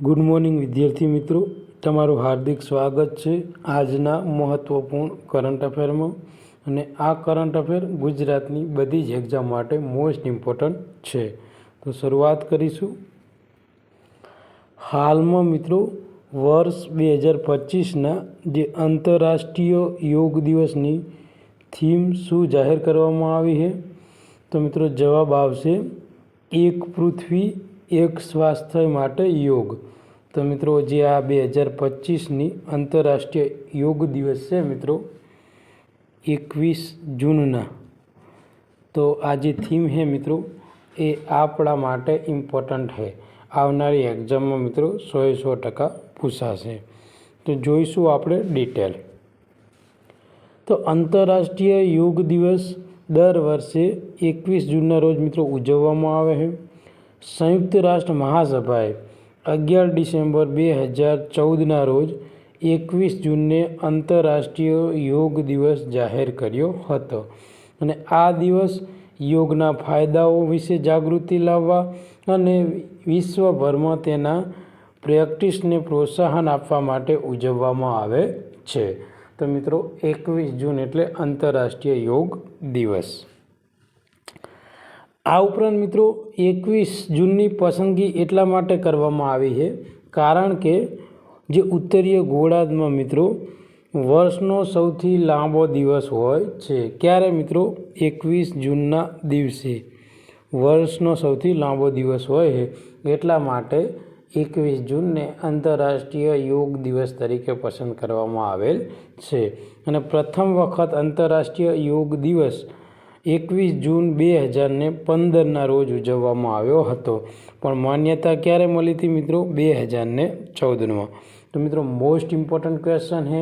Good morning વિદ્યાર્થી મિત્રો, તમારું હાર્દિક સ્વાગત છે આજના મહત્ત્વપૂર્ણ કરંટ અફેરમાં. અને આ કરંટ અફેર ગુજરાતની બધી જ એક્ઝામ માટે મોસ્ટ ઇમ્પોર્ટન્ટ છે. તો શરૂઆત કરીશું. હાલમાં મિત્રો વર્ષ 2025ના જે આંતરરાષ્ટ્રીય યોગ દિવસની થીમ શું જાહેર કરવામાં આવી છે? તો મિત્રો જવાબ આવશે એક પૃથ્વી એક સ્વાસ્થ્ય માટે યોગ. તો મિત્રો જે આ 2025ની આંતરરાષ્ટ્રીય યોગ દિવસ છે મિત્રો 21 જૂનના, તો આ જે થીમ છે મિત્રો એ આપણા માટે ઇમ્પોર્ટન્ટ છે. આવનારી એક્ઝામમાં મિત્રો 100% પૂછાશે. તો જોઈશું આપણે ડિટેલ. તો આંતરરાષ્ટ્રીય યોગ દિવસ દર વર્ષે 21 જૂનના રોજ મિત્રો ઉજવવામાં આવે છે. સંયુક્ત રાષ્ટ્ર મહાસભાએ 11 ડિસેમ્બર 2014ના રોજ 21 જૂનને આંતરરાષ્ટ્રીય યોગ દિવસ જાહેર કર્યો હતો. અને આ દિવસ યોગના ફાયદાઓ વિશે જાગૃતિ લાવવા અને વિશ્વભરમાં તેના પ્રેક્ટિસને પ્રોત્સાહન આપવા માટે ઉજવવામાં આવે છે. તો મિત્રો 21 જૂન એટલે આંતરરાષ્ટ્રીય યોગ દિવસ. આ ઉપરાંત મિત્રો 21 જૂનની પસંદગી એટલા માટે કરવામાં આવી છે કારણ કે જે ઉત્તરીય ગોળાર્ધમાં મિત્રો વર્ષનો સૌથી લાંબો દિવસ હોય છે. ક્યારે મિત્રો? 21 જૂનના દિવસે વર્ષનો સૌથી લાંબો દિવસ હોય છે. એટલા માટે 21 જૂનને આંતરરાષ્ટ્રીય યોગ દિવસ તરીકે પસંદ કરવામાં આવેલ છે. અને પ્રથમ વખત આંતરરાષ્ટ્રીય યોગ દિવસ 21 જૂન 2015ના રોજ ઉજવવામાં આવ્યો હતો. પણ માન્યતા ક્યારે મળી હતી મિત્રો? 2014માં. તો મિત્રો મોસ્ટ ઇમ્પોર્ટન્ટ ક્વેશ્ચન છે,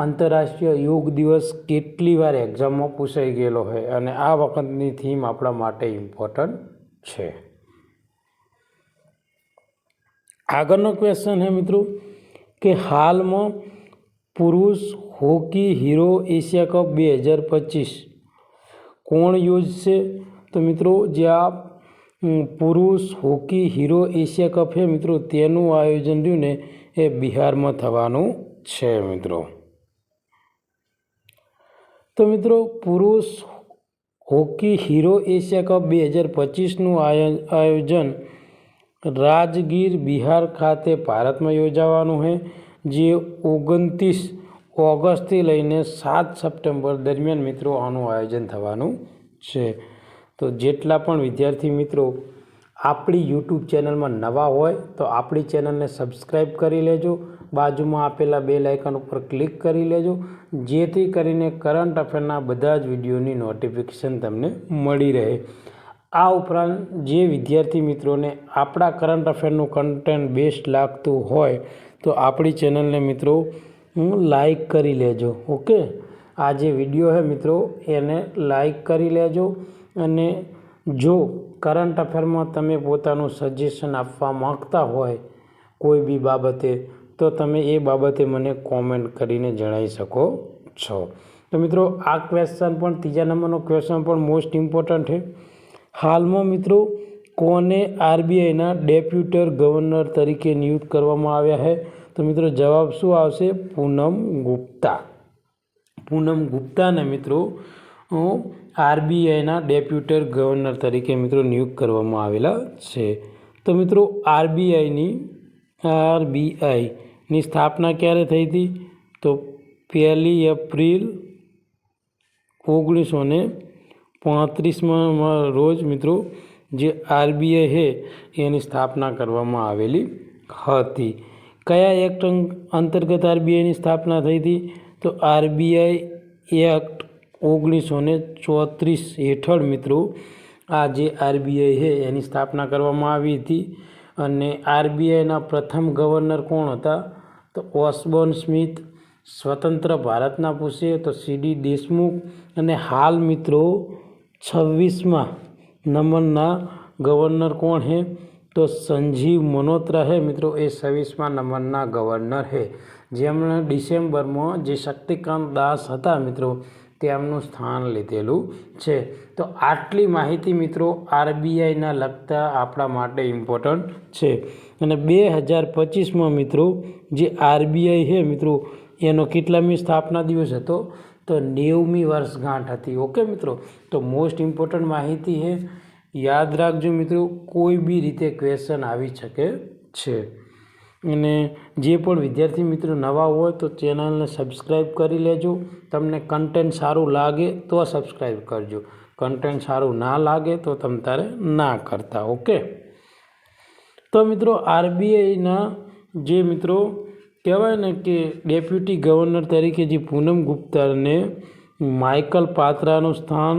આંતરરાષ્ટ્રીય યોગ દિવસ કેટલી વાર એક્ઝામમાં પૂછાઈ ગયેલો છે અને આ વખતની થીમ આપણા માટે ઇમ્પોર્ટન્ટ છે. આગળનો ક્વેશ્ચન છે મિત્રો કે હાલમાં પુરુષ હોકી હીરો એશિયા કપ 2025 કોણ યોજશે? તો મિત્રો જે આ પુરુષ હોકી હીરો એશિયા કપ છે મિત્રો તેનું આયોજન રહ્યું ને એ બિહારમાં થવાનું છે મિત્રો. તો મિત્રો પુરુષ હોકી હીરો એશિયા કપ 2025નું આયોજન રાજગીર બિહાર ખાતે ભારતમાં યોજાવાનું છે. જે 29 ઓગસ્ટથી લઈને 7 સપ્ટેમ્બર દરમિયાન મિત્રો આનું આયોજન થવાનું છે. તો જેટલા પણ વિદ્યાર્થી મિત્રો આપણી યુટ્યુબ ચેનલમાં નવા હોય તો આપણી ચેનલને સબસ્ક્રાઈબ કરી લેજો. બાજુમાં આપેલા બેલ આઇકન ઉપર ક્લિક કરી લેજો, જેથી કરીને કરંટ અફેરના બધા જ વિડીયોની નોટિફિકેશન તમને મળી રહે. આ ઉપરાંત જે વિદ્યાર્થી મિત્રોને આપણા કરંટ અફેરનું કન્ટેન્ટ બેસ્ટ લાગતું હોય તો આપણી ચેનલને મિત્રો લાઈક કરી લેજો. ઓકે, આ જે વિડીયો છે મિત્રો એને લાઈક કરી લેજો. અને જો કરંટ અફેરમાં તમે પોતાનું સજેશન આપવા માગતા હોય કોઈ બી બાબતે તો તમે એ બાબતે મને કોમેન્ટ કરીને જણાવી શકો છો. તો મિત્રો આ ક્વેશ્ચન પણ ત્રીજા નંબરનો ક્વેશ્ચન પણ મોસ્ટ ઇમ્પોર્ટન્ટ છે. હાલમાં મિત્રો કોને આરબીઆઈના ડેપ્યુટર ગવર્નર તરીકે નિયુક્ત કરવામાં આવ્યા છે? તો મિત્રો જવાબ શું આવશે? પૂનમ ગુપ્તા. પૂનમ ગુપ્તાને મિત્રો આરબીઆઈના ડેપ્યુટર ગવર્નર તરીકે મિત્રો નિયુક્ત કરવામાં આવેલા છે. તો મિત્રો આરબીઆઈની સ્થાપના ક્યારે થઈ હતી? તો 1 એપ્રિલ 1935માં રોજ મિત્રો જે આરબીઆઈ છે એની સ્થાપના કરવામાં આવેલી હતી. કયા એક્ટ અંતર્ગત આરબીઆઈની સ્થાપના થઈ હતી? તો આરબીઆઈ એક્ટ 1934 હેઠળ મિત્રો આ જે આરબીઆઈ છે એની સ્થાપના કરવામાં આવી હતી. અને આરબીઆઈના પ્રથમ ગવર્નર કોણ હતા? તો ઓસબોર્ન સ્મિથ. સ્વતંત્ર ભારતના પૂછે તો સીડી દેશમુખ. અને હાલ મિત્રો 26મા નંબરના ગવર્નર કોણ છે? તો સંજીવ મલ્હોત્રા છે મિત્રો એ 26મા નંબરના ગવર્નર છે. જેમણે ડિસેમ્બરમાં જે શક્તિકાંત દાસ હતા મિત્રો તેમનું સ્થાન લીધેલું છે. તો આટલી માહિતી મિત્રો આરબીઆઈના લગતા આપણા માટે ઇમ્પોર્ટન્ટ છે. અને 2025માં મિત્રો જે આરબીઆઈ છે મિત્રો એનો કેટલામી સ્થાપના દિવસ હતો? તો 90મી વર્ષગાંઠ હતી. ઓકે મિત્રો, તો મોસ્ટ ઇમ્પોર્ટન્ટ માહિતી છે, યાદ રાખજો મિત્રો, કોઈ બી રીતે ક્વેશ્ચન આવી શકે છે. અને જે પણ વિદ્યાર્થી મિત્રો નવા હોય તો ચેનલને સબસ્ક્રાઈબ કરી લેજો. તમને કન્ટેન્ટ સારું લાગે તો સબસ્ક્રાઈબ કરજો, કન્ટેન્ટ સારું ના લાગે તો તમ તારે ના કરતા. ઓકે, તો મિત્રો આરબીઆઈના જે મિત્રો કહેવાય ને કે ડેપ્યુટી ગવર્નર તરીકે જે પૂનમ ગુપ્તાને માઇકલ પાત્રાનું સ્થાન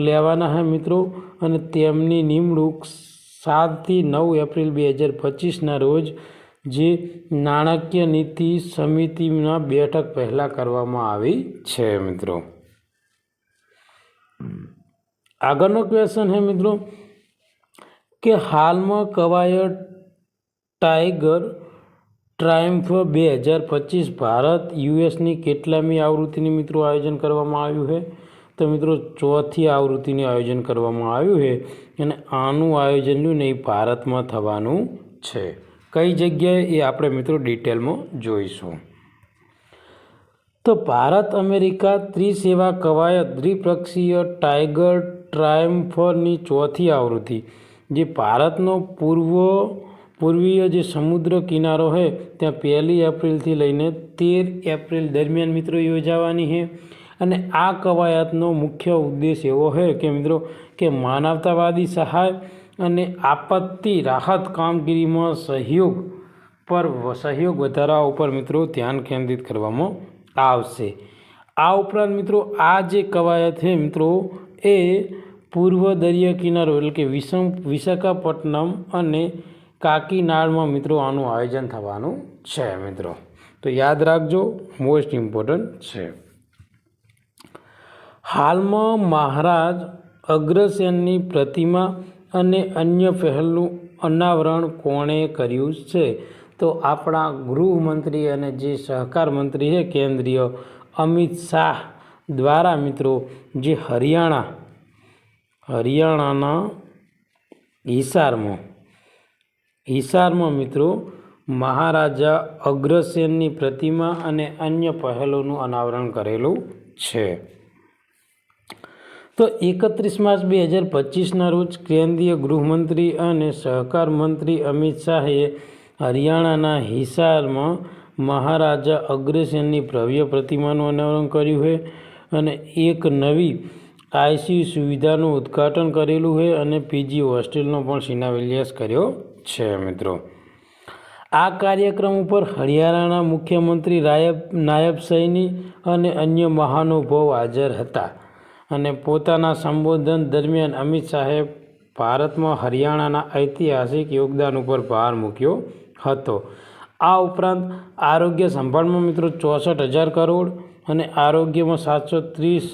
લેવાના છે મિત્રો. અને તેમની નિમણૂક 7 થી 9 એપ્રિલ 2025ના રોજ જે નાણાકીય નીતિ સમિતિના બેઠક પહેલાં કરવામાં આવી છે મિત્રો. આગળનો ક્વેશ્ચન છે મિત્રો કે હાલમાં કવાયત ટાઈગર ટ્રાયમ્ફ 2025 ભારત યુએસની કેટલામી આવૃત્તિની મિત્રો આયોજન કરવામાં આવ્યું છે? તો મિત્રો 4થી આવૃત્તિનું આયોજન કરવામાં આવ્યું છે. અને આનું આયોજન નહીં ભારતમાં થવાનું છે. કઈ જગ્યાએ એ આપણે મિત્રો ડિટેલમાં જોઈશું. તો ભારત અમેરિકા ત્રિસેવા કવાયત દ્વિપક્ષીય ટાઈગર ટ્રાયમ્ફની 4થી આવૃત્તિ જે ભારતનો પૂર્વીય જે સમુદ્ર કિનારો છે ત્યાં 1 એપ્રિલથી લઈને 13 એપ્રિલ દરમિયાન મિત્રો યોજાવાની છે. અને આ કવાયતનો મુખ્ય ઉદ્દેશ એવો છે કે મિત્રો કે માનવતાવાદી સહાય અને આપત્તિ રાહત કામગીરીમાં સહયોગ વધારવા ઉપર મિત્રો ધ્યાન કેન્દ્રિત કરવામાં આવશે. આ ઉપરાંત મિત્રો આ જે કવાયત છે મિત્રો એ પૂર્વ દરિયા કિનારો એટલે કે વિશાખાપટ્ટનમ અને કાકીનાડમાં મિત્રો આનું આયોજન થવાનું છે મિત્રો. તો યાદ રાખજો, મોસ્ટ ઇમ્પોર્ટન્ટ છે. હાલમાં મહારાજ અગ્રસેનની પ્રતિમા અને અન્ય પહેલનું અનાવરણ કોણે કર્યું છે? તો આપણા ગૃહમંત્રી અને જે સહકાર મંત્રી છે કેન્દ્રીય અમિત શાહ દ્વારા મિત્રો જે હરિયાણાના હિસારમાં મિત્રો મહારાજા અગ્રસેનની પ્રતિમા અને અન્ય પહેલોનું અનાવરણ કરેલું છે. તો 31 માર્ચ 2025ના રોજ કેન્દ્રીય ગૃહમંત્રી અને સહકાર મંત્રી અમિત શાહે હરિયાણાના હિસારમાં મહારાજા અગ્રસેનની ભવ્ય પ્રતિમાનું અનાવરણ કર્યું છે. અને એક નવી આઈસીયુ સુવિધાનું ઉદ્ઘાટન કરેલું છે અને પીજી હોસ્ટેલનો પણ શિલાન્યાસ કર્યો છે મિત્રો. આ કાર્યક્રમ ઉપર હરિયાણાના મુખ્યમંત્રી નાયબ સૈની અને અન્ય મહાનુભાવો હાજર હતા. અને પોતાના સંબોધન દરમિયાન અમિત શાહે ભારતમાં હરિયાણાના ઐતિહાસિક યોગદાન ઉપર ભાર મૂક્યો હતો. આ ઉપરાંત આરોગ્ય સંભાળમાં મિત્રો 64,000 કરોડ અને આરોગ્યમાં 730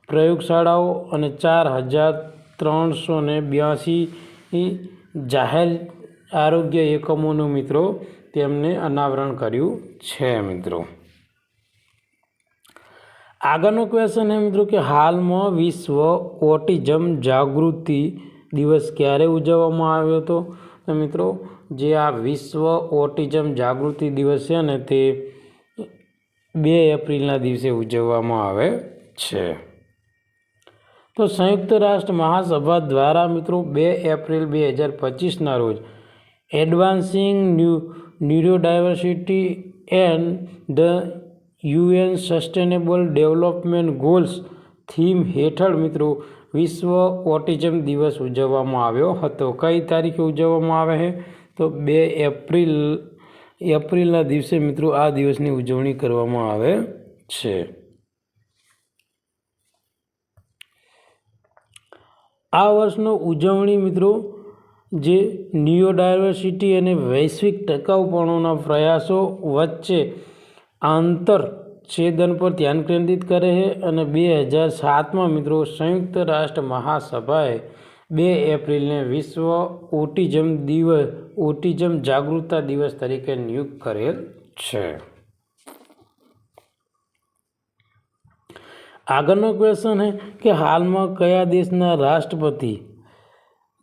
પ્રયોગશાળાઓ અને 4,382 જાહેર આરોગ્ય એકમોનું મિત્રો તેમને અનાવરણ કર્યું છે મિત્રો. આગળનો ક્વેશ્ચન છે મિત્રો કે હાલમાં વિશ્વ ઓટિઝમ જાગૃતિ દિવસ ક્યારે ઉજવવામાં આવ્યો હતો? તો મિત્રો જે આ વિશ્વ ઓટિઝમ જાગૃતિ દિવસ છે ને તે 2 એપ્રિલના દિવસે ઉજવવામાં આવે છે. તો સંયુક્ત રાષ્ટ્ર મહાસભા દ્વારા મિત્રો 2 એપ્રિલ 2025ના રોજ advancing neurodiversity and the UN sustainable development goals theme હેઠળ મિત્રો વિશ્વ ઓટિઝમ દિવસ ઉજવવામાં આવ્યો હતો. કઈ તારીખે ઉજવવામાં આવે છે? તો 2 એપ્રિલના દિવસે મિત્રો આ દિવસની ઉજવણી કરવામાં આવે છે. આ વર્ષનો ઉજવણી મિત્રો જે ન્યુરોડાયવર્સિટી અને વૈશ્વિક ટકાઉપણુના પ્રયાસો વચ્ચે આંતરછેદન પર ધ્યાન કેન્દ્રિત કરે છે. અને 2007માં મિત્રો સંયુક્ત રાષ્ટ્ર મહાસભાએ 2 એપ્રિલને વિશ્વ ઓટિઝમ જાગૃતતા દિવસ તરીકે નિયુક્ત કરેલ છે. આગળનો ક્વેશ્ચન है कि હાલમાં કયા દેશના રાષ્ટ્રપતિ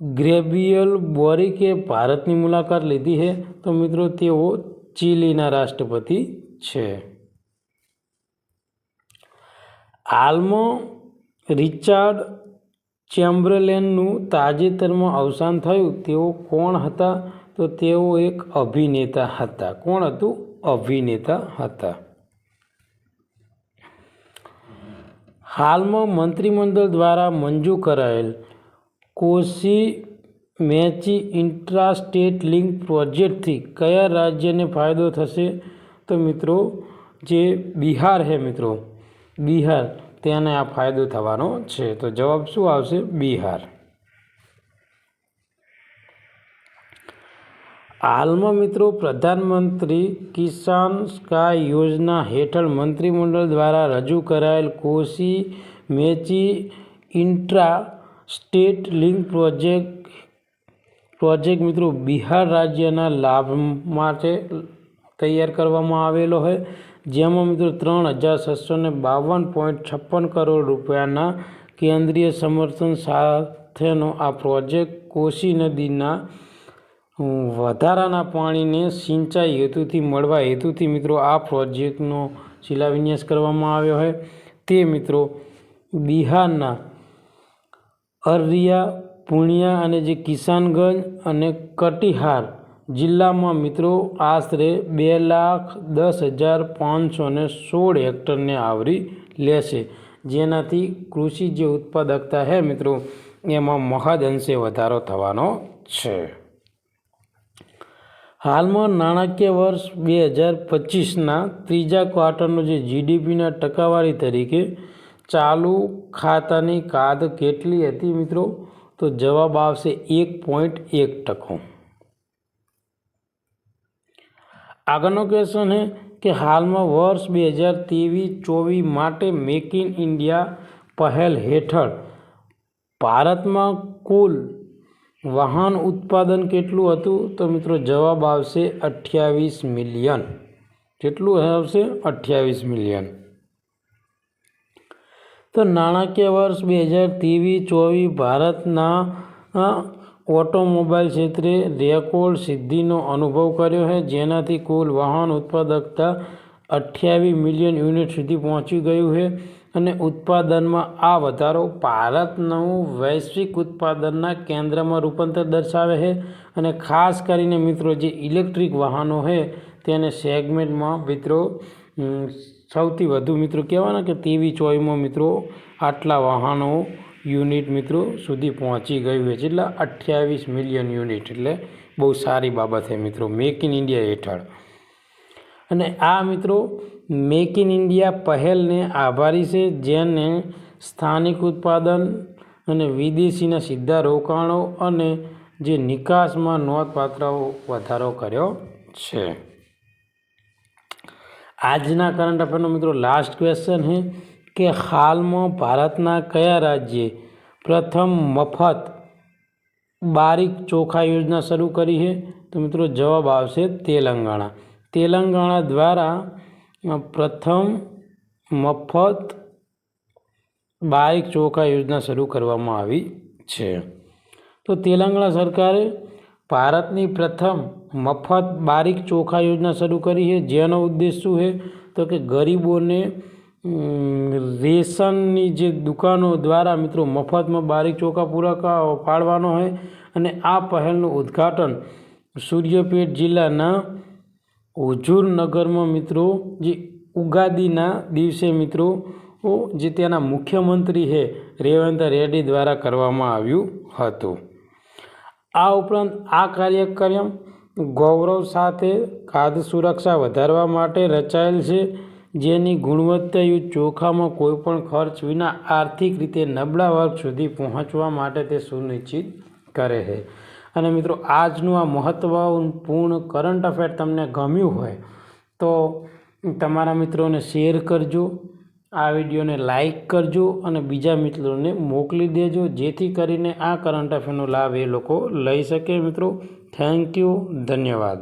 ગ્રેબિયલ બોરિકે ભારતની મુલાકાત લીધી है? તો મિત્રો તેઓ ચીલીના રાષ્ટ્રપતિ છે। હાલમાં રિચાર્ડ ચેમ્બરલેનનું તાજેતરમાં અવસાન થયું તેઓ કોણ હતા? તો તેઓ એક અભિનેતા હતા। કોણ હતું? અભિનેતા હતા। હાલમાં મંત્રીમંડળ દ્વારા મંજૂર કરાયેલ કોસી મેચી ઇન્ટ્રાસ્ટેટ લિંક પ્રોજેક્ટથી કયા રાજ્યને ફાયદો થશે? તો મિત્રો જે બિહાર છે મિત્રો, બિહાર તેને આ ફાયદો થવાનો છે। તો જવાબ શું આવશે? બિહાર। હાલમાં મિત્રો પ્રધાનમંત્રી કિસાન સહાય યોજના હેઠળ મંત્રીમંડળ દ્વારા રજૂ કરાયેલ Kosi Mechi intra state link project મિત્રો બિહાર રાજ્યના લાભ માટે તૈયાર કરવામાં આવેલો છે, જેમાં મિત્રો 3652.56 કરોડ રૂપિયાના કેન્દ્રીય સમર્થન સાથેનો આ પ્રોજેક્ટ કોસી નદીના વધારાના પાણીને સિંચાઈ હેતુથી મળવા હેતુથી મિત્રો આ પ્રોજેક્ટનો શિલાન્યાસ કરવામાં આવ્યો છે। તે મિત્રો બિહારના અરરિયા, પૂર્ણિયા અને જે કિશનગંજ અને કટિહાર જિલ્લામાં મિત્રો આશરે 2,10,516 હેક્ટરને આવરી લેશે, જેનાથી કૃષિ જે ઉત્પાદકતા છે મિત્રો એમાં મહદ અંશે વધારો થવાનો છે। હાલમાં નાણાકીય વર્ષ 2025ના ત્રીજા ક્વાર્ટરનો જે જીડીપીના ટકાવારી તરીકે ચાલુ ખાતાની કાદ કેટલી હતી મિત્રો? તો જવાબ આવશે 1.1%। આગળનો ક્વેશ્ચન છે કે હાલમાં વર્ષ 2023-24 માટે મેક ઇન ઇન્ડિયા પહેલ હેઠળ ભારતમાં કુલ વાહન ઉત્પાદન કેટલું હતું? તો મિત્રો જવાબ આવશે 28 મિલિયન। કેટલું આવશે? 28 મિલિયન। તો નાણાકીય વર્ષ 2023-24 ભારતના ઓટોમોબાઈલ ક્ષેત્રે રેકોર્ડ સિદ્ધિનો અનુભવ કર્યો છે, જેનાથી કુલ વાહન ઉત્પાદકતા 28 મિલિયન યુનિટ સુધી પહોંચી ગયું છે અને ઉત્પાદનમાં આ વધારો ભારતનું વૈશ્વિક ઉત્પાદનના કેન્દ્રમાં રૂપાંતર દર્શાવે છે અને ખાસ કરીને મિત્રો જે ઇલેક્ટ્રિક વાહનો છે તેને સેગમેન્ટમાં મિત્રો સૌથી વધુ મિત્રો કહેવાના કે 23-24માં મિત્રો આટલા વાહનો યુનિટ મિત્રો સુધી પહોંચી ગયું છે, એટલે 28 મિલિયન યુનિટ, એટલે બહુ સારી બાબત છે મિત્રો મેક ઇન ઇન્ડિયા હેઠળ। અને આ મિત્રો મેક ઇન ઇન્ડિયા પહેલને આભારી છે, જેને સ્થાનિક ઉત્પાદન અને વિદેશીના સીધા રોકાણો અને જે નિકાસમાં નોંધપાત્ર વધારો કર્યો છે। આજના કરંટ અફેરનો મિત્રો લાસ્ટ ક્વેશ્ચન છે કે હાલમાં ભારતના કયા રાજ્યે પ્રથમ મફત બારીક ચોખા યોજના શરૂ કરી છે? તો મિત્રો જવાબ આવશે તેલંગાણા। તેલંગાણા દ્વારા પ્રથમ મફત બારીક ચોખા યોજના શરૂ કરવામાં આવી છે। તો તેલંગાણા સરકારે ભારતની પ્રથમ મફત બારીક ચોખા યોજના શરૂ કરી છે, જેનો ઉદ્દેશ શું છે? તો કે ગરીબોને રેશનની જે દુકાનો દ્વારા મિત્રો મફતમાં બારીક ચોખા પૂરા પાડવાનો છે અને આ પહેલનું ઉદ્ઘાટન સૂર્યાપેટ જિલ્લાના હુજુરનગરમાં મિત્રો જે ઉગાદીના દિવસે મિત્રો જે ત્યાંના મુખ્યમંત્રી છે રેવંત રેડ્ડી દ્વારા કરવામાં આવ્યું હતું। આ ઉપરાંત આ કાર્યક્રમ ગૌરવ સાથે ખાદ્ય સુરક્ષા વધારવા માટે રચાયેલ છે, જેની ગુણવત્તાયુક્ત ચોખામાં કોઈપણ ખર્ચ વિના આર્થિક રીતે નબળા વર્ગ સુધી પહોંચવા માટે તે સુનિશ્ચિત કરે છે। અને મિત્રો આજનું આ મહત્વપૂર્ણ કરંટ અફેર તમને ગમ્યું હોય તો તમારા મિત્રોને શેર કરજો, આ વિડીયોને લાઈક કરજો અને બીજા મિત્રોને મોકલી દેજો, જેથી કરીને આ કરંટ અફેરનો લાભ એ લોકો લઈ શકે। મિત્રો થેન્ક યુ, ધન્યવાદ।